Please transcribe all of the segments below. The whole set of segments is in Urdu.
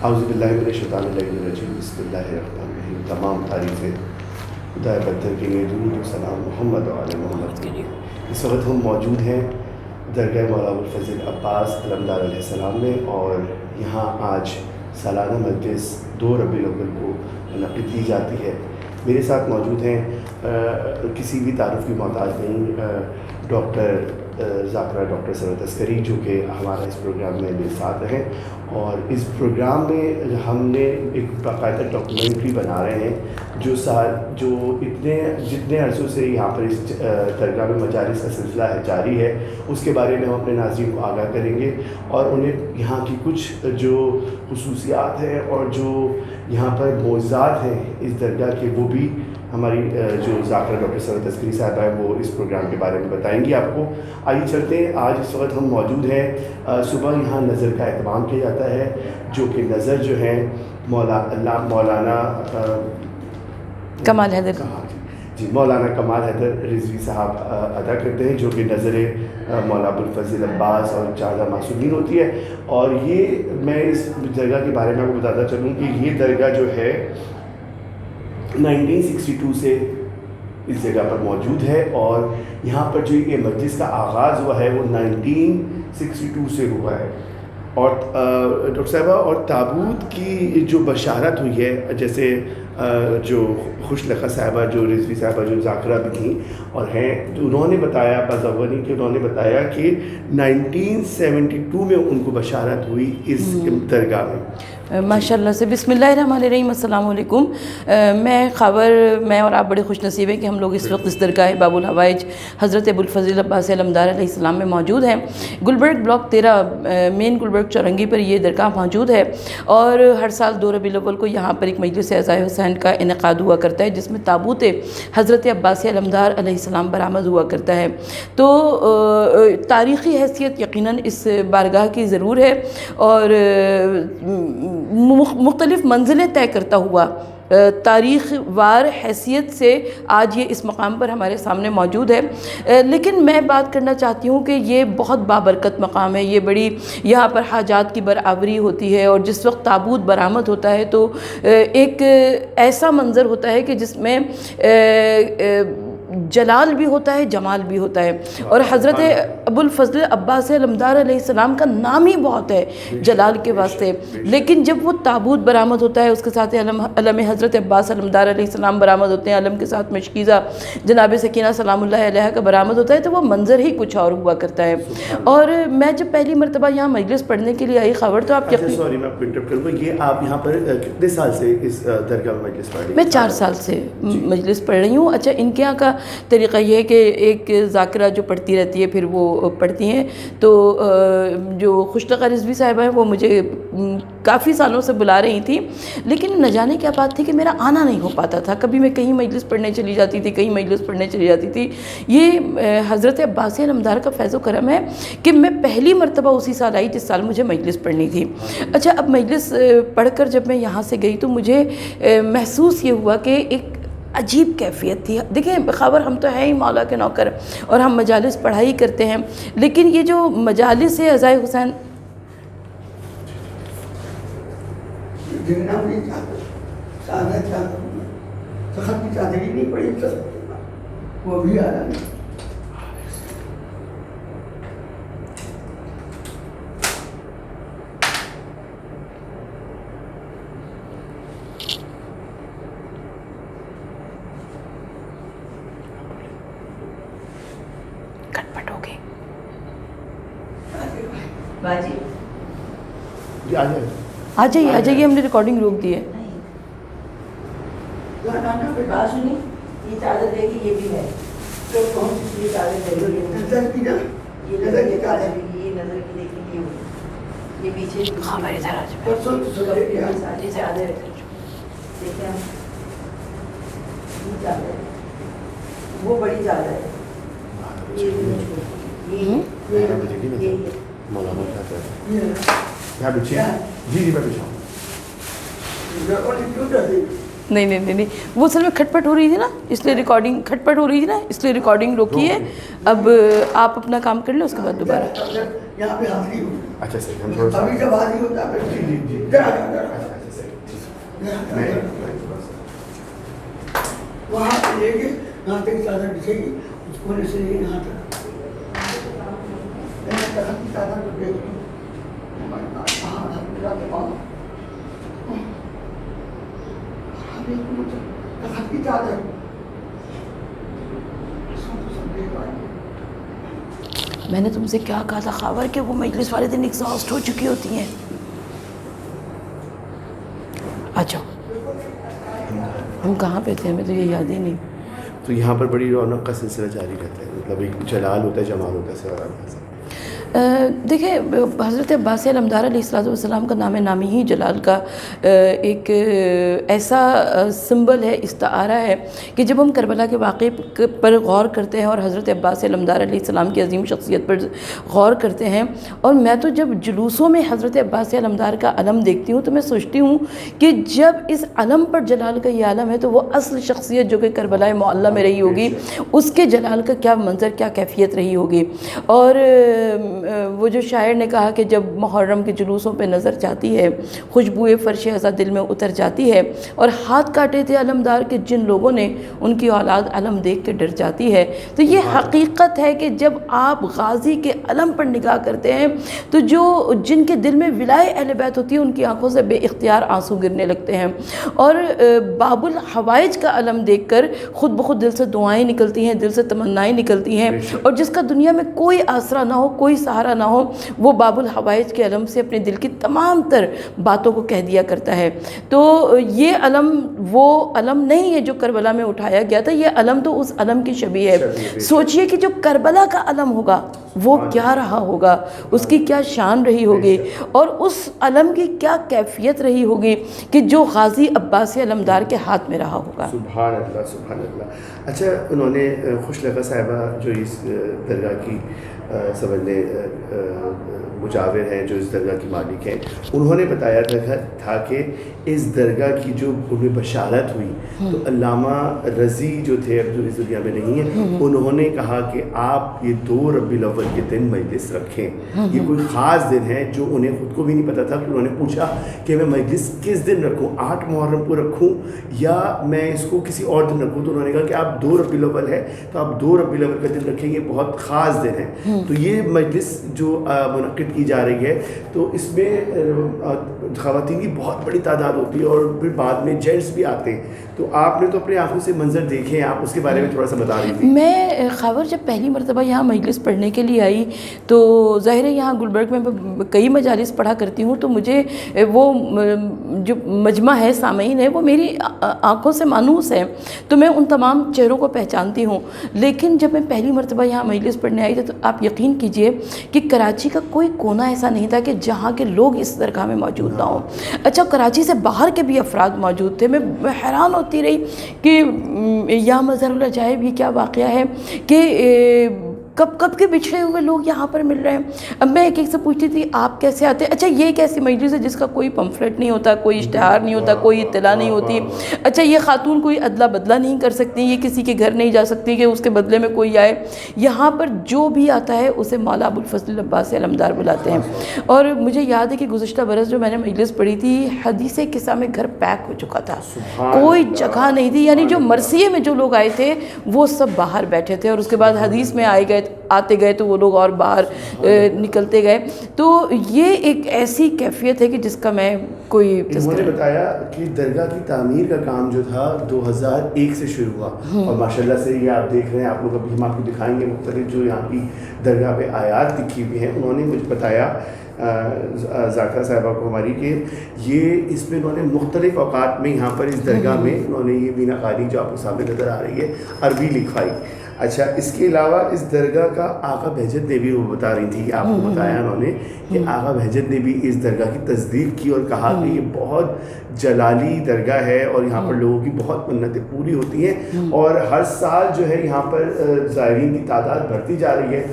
اعوذ باللہ من الشیطان الرجیم بسم اللہ الرحمن الرحیم. تمام تعریفیں خدا برتر کے لیے، درود و سلام محمد و آل محمد کے لیے. اس وقت ہم موجود ہیں درگاہ مولا ابوالفضل عباس علمدار علیہ السلام میں، اور یہاں آج سالانہ مجلس 2 ربیع الاول کو منعقد کی جاتی ہے. میرے ساتھ موجود ہیں کسی بھی تعارف کی محتاج نہیں، ڈاکٹر ذاکرہ ڈاکٹر سرور عسکری، جو کہ ہمارا اس پروگرام میں میرے ساتھ ہیں. اور اس پروگرام میں ہم نے ایک باقاعدہ ڈاکومنٹری بنا رہے ہیں جو جتنے عرصوں سے یہاں پر اس درگاہ میں مجالس کا سلسلہ جاری ہے، اس کے بارے میں ہم اپنے ناظرین کو آگاہ کریں گے، اور انہیں یہاں کی کچھ جو خصوصیات ہیں اور جو یہاں پر معجزات ہیں اس درگاہ کے، وہ بھی ہماری جو ذاکرہ ڈاکٹر سرور عسکری صاحبہ ہے وہ اس پروگرام کے بارے میں بتائیں گی آپ کو. آئیے چلتے ہیں. آج اس وقت ہم موجود ہیں، صبح یہاں نظر کا اہتمام کیا جاتا ہے، جو کہ نظر جو ہے مولانا کمال حیدر مولانا کمال حیدر رضوی صاحب ادا کرتے ہیں، جو کہ نظر مولا ابوالفضل عباس اور چادہ معصومین ہوتی ہے. اور یہ میں اس درگاہ کے بارے میں آپ کو بتاتا چلوں کہ یہ درگاہ جو ہے 1962 سے اس جگہ پر موجود ہے، اور یہاں پر جو یہ مجلس کا آغاز ہوا ہے وہ 1962 سے ہوا ہے. اور ڈاکٹر صاحبہ، اور تابوت کی جو بشارت ہوئی ہے، جیسے جو خوش لقا صاحبہ جو رضوی صاحبہ جو ذاکرہ بھی تھیں اور ہیں، تو انہوں نے بتایا بازوانی کہ انہوں نے بتایا کہ 1972 میں ان کو بشارت ہوئی اس درگاہ میں. ماشاء اللہ سے. بسم اللہ الرحمن الرحیم. السلام علیکم. میں اور آپ بڑے خوش نصیب ہیں کہ ہم لوگ اس وقت اس درگاہ باب الحوائج حضرت ابوالفضل عباس علمدار علیہ السلام میں موجود ہیں. گلبرگ بلاک 13 مین گلبرگ چورنگی پر یہ درگاہ موجود ہے، اور ہر سال 2 ربیع الاول کو یہاں پر ایک مجلس عزائے حسین کا انعقاد ہوا کرتا ہے، جس میں تابوت حضرت عباس علمدار علیہ السلام برآمد ہوا کرتا ہے. تو تاریخی حیثیت یقیناً اس بارگاہ کی ضرور ہے، اور مختلف منزلیں طے کرتا ہوا تاریخ وار حیثیت سے آج یہ اس مقام پر ہمارے سامنے موجود ہے. لیکن میں بات کرنا چاہتی ہوں کہ یہ بہت بابرکت مقام ہے. یہ بڑی یہاں پر حاجات کی برآوری ہوتی ہے، اور جس وقت تابوت برآمد ہوتا ہے تو ایک ایسا منظر ہوتا ہے کہ جس میں جلال بھی ہوتا ہے، جمال بھی ہوتا ہے. اور حضرت ابوالفضل عباس علمدار علیہ السلام کا نام ہی بہت ہے جلال کے واسطے، لیکن جب وہ تابوت برآمد ہوتا ہے اس کے ساتھ علم حضرت عباس علمدار علیہ السلام برآمد ہوتے ہیں، علم کے ساتھ مشکیزہ جناب سکینہ سلام اللہ علیہ کا برآمد ہوتا ہے، تو وہ منظر ہی کچھ اور ہوا کرتا ہے. اور میں جب پہلی مرتبہ یہاں مجلس پڑھنے کے لیے آئی، خبر تو آپ سوری میں آپ کو انٹرپٹ کروں گا، یہ آپ یہاں پر کتنے سال سے اس درگاہ میں مجلس پڑھ رہی ہیں؟ میں 4 سال سے مجلس پڑھ رہی ہوں. اچھا، ان کے یہاں کا طریقہ یہ ہے کہ ایک ذاکرہ جو پڑھتی رہتی ہے پھر وہ پڑھتی ہیں، تو جو خوش لقا رضوی صاحبہ ہیں وہ مجھے کافی سالوں سے بلا رہی تھیں، لیکن نہ جانے کیا بات تھی کہ میرا آنا نہیں ہو پاتا تھا. کبھی میں کہیں مجلس پڑھنے چلی جاتی تھی، کہیں مجلس پڑھنے چلی جاتی تھی. یہ حضرت عباس علمدار کا فیض و کرم ہے کہ میں پہلی مرتبہ اسی سال آئی جس سال مجھے مجلس پڑھنی تھی. اچھا، اب مجلس پڑھ کر جب میں یہاں سے گئی تو مجھے محسوس یہ ہوا کہ ایک عجیب کیفیت تھی. دیکھیں، خبر ہم تو ہیں ہی مولا کے نوکر، اور ہم مجالس پڑھائی کرتے ہیں، لیکن یہ جو مجالس ہے عزائے حسین وہ بھی آ رہا ہے. آ جائیے، ہم نے ریکارڈنگ روک دی ہے. یہ چادر دیکھی، یہ بھی ہے تو کون سی چادر دیکھی؟ نظر کی نا، یہ نظر کی چادر، یہ نظر کی دیکھی، یہ پیچھے خبر ادھر آ جائے ساری چادر دیکھیں ہم. یہ چادر وہ بڑی چادر ہے، مولانا جی میں بچھاؤں. نہیں نہیں نہیں نہیں وہ اصل میں کھٹپٹ ہو رہی تھی نا اس لیے ریکارڈنگ کھٹپٹ ہو رہی تھی نا اس لیے ریکارڈنگ روکی ہے. اب آپ اپنا کام کر لیں اس کے بعد دوبارہ. یہاں پہ حاضری ہو. اچھا صحیح ہم تھوڑا سا ابھی جب حاضری ہوتا ہے وہاں سے لے کے یہاں تک چادر بچھے گی اس کونے سے لے کے یہاں تک چادر کو دیکھ کی چادر میں نے تم سے کیا کہا تھا خاور کہ وہ مجلس والے دن ایگزاسٹ ہو چکی ہوتی ہیں. اچھا ہم کہاں پہ تھے ہمیں تو یہ یاد ہی نہیں. تو یہاں پر بڑی رونق کا سلسلہ جاری رہتا ہے, مطلب ایک جلال ہوتا ہے, جمال ہوتا ہے سوال. دیکھیں حضرت عباس علمدار علیہ السلام کا نام نامی ہی جلال کا ایک ایسا سمبل ہے, استعارہ ہے کہ جب ہم کربلا کے واقعے پر غور کرتے ہیں اور حضرت عباس علمدار علیہ السلام کی عظیم شخصیت پر غور کرتے ہیں, اور میں تو جب جلوسوں میں حضرت عباس علمدار کا علم دیکھتی ہوں تو میں سوچتی ہوں کہ جب اس علم پر جلال کا یہ عالم ہے تو وہ اصل شخصیت جو کہ کربلا معلیٰ میں رہی ہوگی اس کے جلال کا کیا منظر, کیا کیفیت رہی ہوگی. اور وہ جو شاعر نے کہا کہ جب محرم کے جلوسوں پہ نظر جاتی ہے خوشبوئے فرش ازا دل میں اتر جاتی ہے, اور ہاتھ کاٹے تھے علمدار کے جن لوگوں نے ان کی اولاد علم دیکھ کے ڈر جاتی ہے. تو یہ حقیقت ہے کہ جب آپ غازی کے علم پر نگاہ کرتے ہیں تو جو جن کے دل میں ولائے اہل بیت ہوتی ہے ان کی آنکھوں سے بے اختیار آنسو گرنے لگتے ہیں, اور باب الحوائج کا علم دیکھ کر خود بخود دل سے دعائیں نکلتی ہیں, دل سے تمنائیں نکلتی ہیں, اور جس کا دنیا میں کوئی آسرا نہ ہو, کوئی سہارا نہ ہو, وہ باب الحوائج کے علم سے اپنے دل کی تمام تر باتوں کو کہہ دیا کرتا ہے. تو یہ علم وہ علم نہیں ہے جو کربلا میں اٹھایا گیا تھا, یہ علم تو اس علم کی شبیہ ہے. سوچئے کہ جو کربلا کا علم ہوگا وہ کیا رہا ہوگا, اس کی کیا شان رہی ہوگی, اور اس علم کی کیا کیفیت رہی ہوگی کہ جو غازی عباس علمدار کے ہاتھ میں رہا ہوگا. سبحان اللہ سبحان اللہ. اچھا انہوں نے خوش لگا صاحبہ جو اس درگاہ کی سمجھنے مجاور ہیں, جو اس درگاہ کی مالک ہیں, انہوں نے بتایا تھا کہ اس درگاہ کی جو انہیں بشارت ہوئی تو علامہ رضی جو تھے, اب جو اس دنیا میں نہیں ہیں, انہوں نے کہا کہ آپ یہ 2 ربیع الاول کے دن مجلس رکھیں. یہ کوئی خاص دن ہے جو انہیں خود کو بھی نہیں پتہ تھا. کہ انہوں نے پوچھا کہ میں مجلس کس دن رکھوں, 8 محرم کو رکھوں یا میں اس کو کسی اور دن رکھوں. تو انہوں نے کہا کہ آپ 2 ربیع الاول ہے تو آپ 2 ربیع الاول کا دن رکھیں, یہ بہت خاص دن ہے. تو یہ مجلس جو منعقد کی جا رہی ہے تو اس میں خواتین کی بہت بڑی تعداد ہوتی ہے اور پھر بعد میں جینٹس بھی آتے ہیں. تو آپ نے تو اپنے آنکھوں سے منظر دیکھے ہیں, آپ اس کے بارے میں تھوڑا سا بتا رہی تھی. میں خاور جب پہلی مرتبہ یہاں مجلس پڑھنے کے لیے آئی تو ظاہر ہے یہاں گلبرگ میں کئی مجالس پڑھا کرتی ہوں, تو مجھے وہ جو مجمع ہے, سامعین ہے, وہ میری آنکھوں سے مانوس ہے, تو میں ان تمام چہروں کو پہچانتی ہوں. لیکن جب میں پہلی مرتبہ یہاں مجلس پڑھنے آئی تو آپ یقین کیجئے کہ کراچی کا کوئی کونا ایسا نہیں تھا کہ جہاں کے لوگ اس درگاہ میں موجود نہ ہوں. اچھا کراچی سے باہر کے بھی افراد موجود تھے. میں حیران ہوتی رہی کہ یا مظہر العجائب یہ کیا واقعہ ہے کہ کب کے بچھڑے ہوئے لوگ یہاں پر مل رہے ہیں. اب میں ایک سے پوچھتی تھی آپ کیسے آتے ہیں. اچھا یہ ایک ایسی مجلس ہے جس کا کوئی پمفلٹ نہیں ہوتا, کوئی اشتہار نہیں ہوتا, کوئی اطلاع نہیں ہوتی. اچھا یہ خاتون کوئی ادلا بدلہ نہیں کر سکتی, یہ کسی کے گھر نہیں جا سکتی کہ اس کے بدلے میں کوئی آئے. یہاں پر جو بھی آتا ہے اسے مولا ابوالفضل عباس علمدار بلاتے ہیں. اور مجھے یاد ہے کہ گزشتہ برس جو میں نے مجلس پڑھی تھی, حدیث قصہ میں گھر پیک ہو چکا تھا, کوئی جگہ نہیں تھی. یعنی جو مرثیے میں جو لوگ آئے تھے وہ سب باہر بیٹھے تھے, اور اس کے بعد حدیث میں آتے گئے تو وہ لوگ اور باہر نکلتے گئے. تو یہ ایک ایسی کیفیت ہے کہ جس کا میں کوئی انہوں نے بتایا کہ درگاہ کی تعمیر کا کام جو تھا 2001 سے شروع ہوا, اور ماشاءاللہ سے یہ آپ دیکھ رہے ہیں, آپ لوگ ابھی ہم آپ کو دکھائیں گے مختلف جو یہاں کی درگاہ پہ آیات لکھی ہوئی ہیں. انہوں نے مجھے بتایا ذاکرہ صاحبہ کو ہماری کہ یہ اس میں انہوں نے مختلف اوقات میں یہاں پر اس درگاہ میں انہوں نے یہ مینا قاری جو آپ کو سامنے نظر آ رہی ہے عربی لکھوائی. اچھا اس کے علاوہ اس درگاہ کا آقا بہجت نے بھی وہ بتا رہی تھی, آپ کو بتایا انہوں نے کہ آقا بہجت نے بھی اس درگاہ کی تصدیق کی اور کہا کہ یہ بہت جلالی درگاہ ہے اور یہاں پر لوگوں کی بہت منتیں پوری ہوتی ہیں, اور ہر سال جو ہے یہاں پر زائرین کی تعداد بڑھتی جا رہی ہے.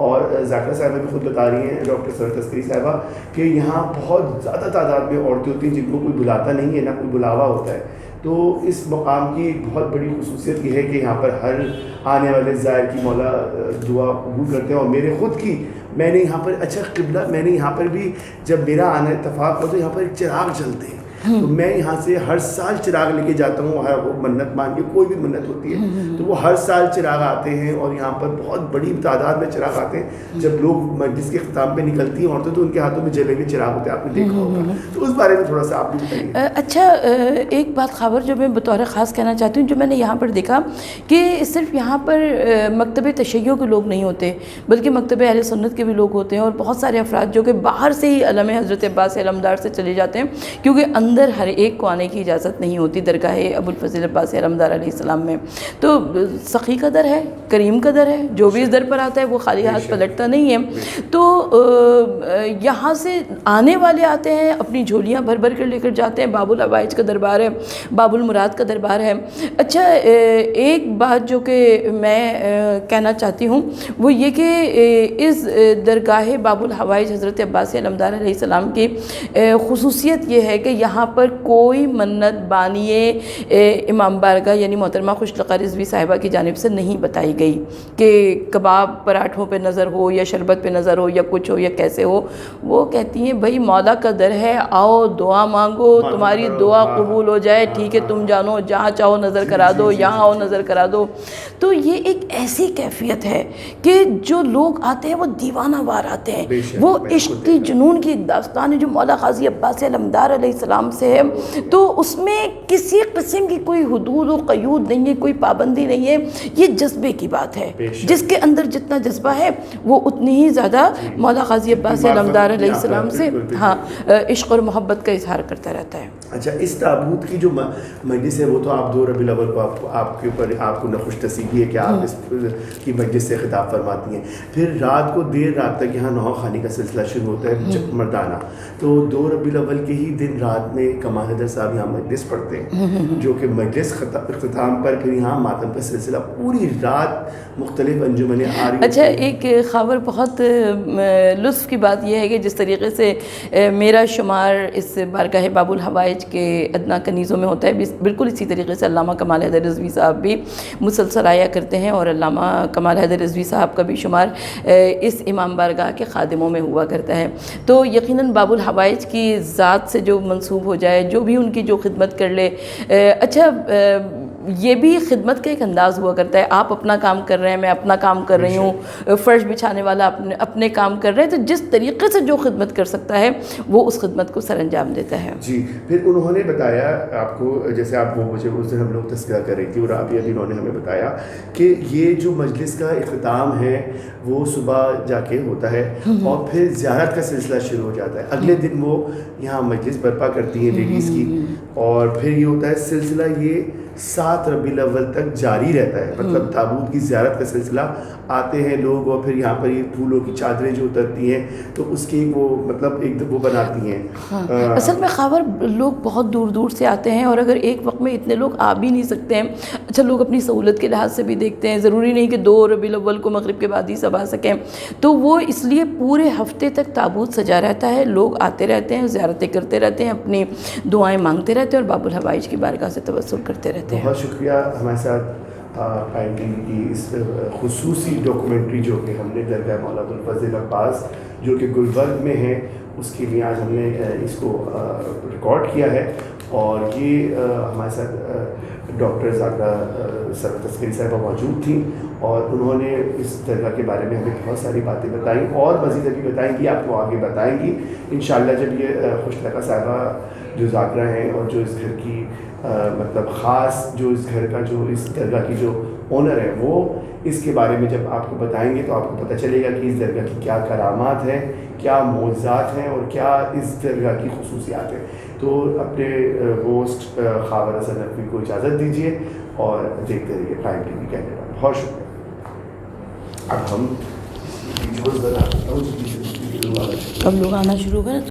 اور ذاکرہ صاحبہ بھی خود بتا رہی ہیں, ڈاکٹر سر تسکری صاحبہ, کہ یہاں بہت زیادہ تعداد میں عورتیں ہوتی ہیں جن کو کوئی بلاتا نہیں ہے, نہ کوئی بلاوا ہوتا ہے. تو اس مقام کی بہت بڑی خصوصیت یہ ہے کہ یہاں پر ہر آنے والے زائر کی مولا دعا قبول کرتے ہیں. اور میرے خود کی میں نے یہاں پر اچھا قبلہ میں نے یہاں پر بھی جب میرا آنا اتفاق ہو تو یہاں پر ایک چراغ جلتے ہیں, تو میں یہاں سے ہر سال چراغ لے کے جاتا ہوں. وہ منت مان کے کوئی بھی منت ہوتی ہے تو وہ ہر سال چراغ آتے ہیں, اور یہاں پر بہت بڑی تعداد میں چراغ آتے ہیں. جب لوگ مجلس کے اختتام پہ نکلتی ہیں عورتیں تو ان کے ہاتھوں میں جلے ہوئے چراغ ہوتے ہیں, آپ نے دیکھا ہوگا. تو اس بارے میں تھوڑا سا آپ بھی بتائیے. اچھا, ایک بات خاور جو میں بطور خاص کہنا چاہتی ہوں, جو میں نے یہاں پر دیکھا کہ صرف یہاں پر مکتب تشیع کے لوگ نہیں ہوتے بلکہ مکتب اہل سنت کے بھی لوگ ہوتے ہیں, اور بہت سارے افراد جو کہ باہر سے ہی علم حضرت عباس علمدار سے چلے جاتے ہیں, کیونکہ اندر ہر ایک کو آنے کی اجازت نہیں ہوتی درگاہ ابو الفضل عباس علمدار علیہ السلام میں. تو سخی کا در ہے, کریم کا در ہے, جو بھی اس در پر آتا ہے وہ خالی ہاتھ پلٹتا نہیں ہے. تو یہاں سے آنے والے آتے ہیں, اپنی جھولیاں بھر بھر کر لے کر جاتے ہیں. باب الحوائج کا دربار ہے, باب المراد کا دربار ہے. اچھا, ایک بات جو کہ میں کہنا چاہتی ہوں وہ یہ کہ اس درگاہ باب الحوائج حضرت عباس علمدار علیہ السلام کی خصوصیت یہ ہے کہ یہاں پر کوئی منت بانیے امام بارگاہ یعنی محترمہ خوش لقا رضوی صاحبہ کی جانب سے نہیں بتائی گئی کہ کباب پراٹھوں پہ نظر ہو یا شربت پہ نظر ہو یا کچھ ہو یا کیسے ہو. وہ کہتی ہیں بھائی مولا کا در ہے, آؤ دعا مانگو, تمہاری دعا قبول ہو جائے, ٹھیک ہے تم جانو جہاں چاہو نظر کرا دو, یہاں آؤ نظر کرا دو. تو یہ ایک ایسی کیفیت ہے کہ جو لوگ آتے ہیں وہ دیوانہ وار آتے ہیں. وہ عشق کی جنون کی ایک داستان ہے جو مولا قاضی عباس علمدار علیہ السلام سے ہے. تو اس میں کسی قسم کی کوئی حدود و قیود نہیں ہے, کوئی پابندی نہیں ہے. یہ جذبے کی بات ہے, جس کے اندر جتنا جذبہ ہے وہ اتنی ہی زیادہ مولا قاضی عباس علمدار علیہ السلام سے عشق اور محبت کا اظہار کرتا رہتا ہے. اچھا, اس تابوت کی جو مجلس ہے وہ تو آپ 2 ربیع الاول کو آپ کے اوپر آپ کو خوش نصیبی ہے کہ آپ اس کی مجلس سے خطاب فرماتی ہیں. پھر رات کو دیر رات تک یہاں نوحہ خوانی کا سلسلہ شروع ہوتا ہے مردانہ. تو 2 ربیع الاول کے ہی دن رات میں کمال حیدر صاحب یہاں مجلس پڑھتے ہیں, جو کہ مجلس اختتام پر پھر یہاں ماتم کا سلسلہ پوری رات مختلف انجمنیں آ رہی. اچھا, ایک خبر بہت لطف کی بات یہ ہے کہ جس طریقے سے میرا شمار اس بارگاہ باب الحوائج کے ادنا کنیزوں میں ہوتا ہے, بالکل اسی طریقے سے علامہ کمال حیدر رضوی صاحب بھی مسلسل آیا کرتے ہیں, اور علامہ کمال حیدر رضوی صاحب کا بھی شمار اس امام بارگاہ کے خادموں میں ہوا کرتا ہے. تو یقیناً باب الحوائج کی ذات سے جو منسوب ہو جائے, جو بھی ان کی جو خدمت کر لے. اچھا, یہ بھی خدمت کا ایک انداز ہوا کرتا ہے, آپ اپنا کام کر رہے ہیں, میں اپنا کام کر رہی ہوں, فرش بچھانے والا اپنے کام کر رہے ہیں, تو جس طریقے سے جو خدمت کر سکتا ہے وہ اس خدمت کو سر انجام دیتا ہے. جی, پھر انہوں نے بتایا آپ کو, جیسے آپ وہ مجھے اس دن ہم لوگ تذکرہ کر رہی تھی اور ابھی انہوں نے ہمیں بتایا کہ یہ جو مجلس کا اختتام ہے وہ صبح جا کے ہوتا ہے اور پھر زیارت کا سلسلہ شروع ہو جاتا ہے. اگلے دن وہ یہاں مجلس برپا کرتی ہیں لیڈیز کی, اور پھر یہ ہوتا ہے سلسلہ یہ 7 ربیع الاول تک جاری رہتا ہے. مطلب تابوت کی زیارت کا سلسلہ, آتے ہیں لوگ اور پھر یہاں پر یہ پھولوں کی چادریں جو اترتی ہیں تو اس کی وہ مطلب ایک وہ بناتی ہیں. اصل میں خاور لوگ بہت دور دور سے آتے ہیں, اور اگر ایک وقت میں اتنے لوگ آ بھی نہیں سکتے ہیں, اچھا لوگ اپنی سہولت کے لحاظ سے بھی دیکھتے ہیں, ضروری نہیں کہ 2 ربیع الاول کو مغرب کے بعد ہی سب آ سکیں, تو وہ اس لیے پورے ہفتے تک تابوت سجا رہتا ہے, لوگ آتے رہتے ہیں, زیارتیں کرتے رہتے ہیں, اپنی دعائیں مانگتے رہتے ہیں اور باب الحوائج کی بارگاہ سے توسل کرتے رہتے ہیں. بہت شکریہ ہمارے ساتھ قائم ٹی وی کی اس خصوصی ڈاکومنٹری جو کہ ہم نے درگاہ مولا ابوالفضل عباس جو کہ گلبرگ میں ہے اس کے لیے آج ہم نے اس کو ریکارڈ کیا ہے. اور یہ ہمارے ساتھ ڈاکٹر ذاکرہ سرور تسکری صاحبہ موجود تھیں, اور انہوں نے اس درگاہ کے بارے میں ہمیں بہت ساری باتیں بتائیں, اور مزید ابھی بتائیں گی, آپ کو آگے بتائیں گی انشاءاللہ جب یہ خوش لقا صاحبہ جو ذاکرہ ہیں اور جو اس گھر کی مطلب خاص جو اس گھر کا جو اس درگاہ کی جو اونر ہے وہ اس کے بارے میں جب آپ کو بتائیں گے تو آپ کو پتہ چلے گا کہ اس درگاہ کی کیا کرامات ہیں, کیا معجزات ہیں اور کیا اس درگاہ کی خصوصیات ہیں. تو اپنے ہوسٹ خاور حسن نقوی کو اجازت دیجیے اور دیکھتے رہیے قائم ٹی وی کینیڈا. بہت شکریہ. اب ہم اب لوگ آنا شروع کریں.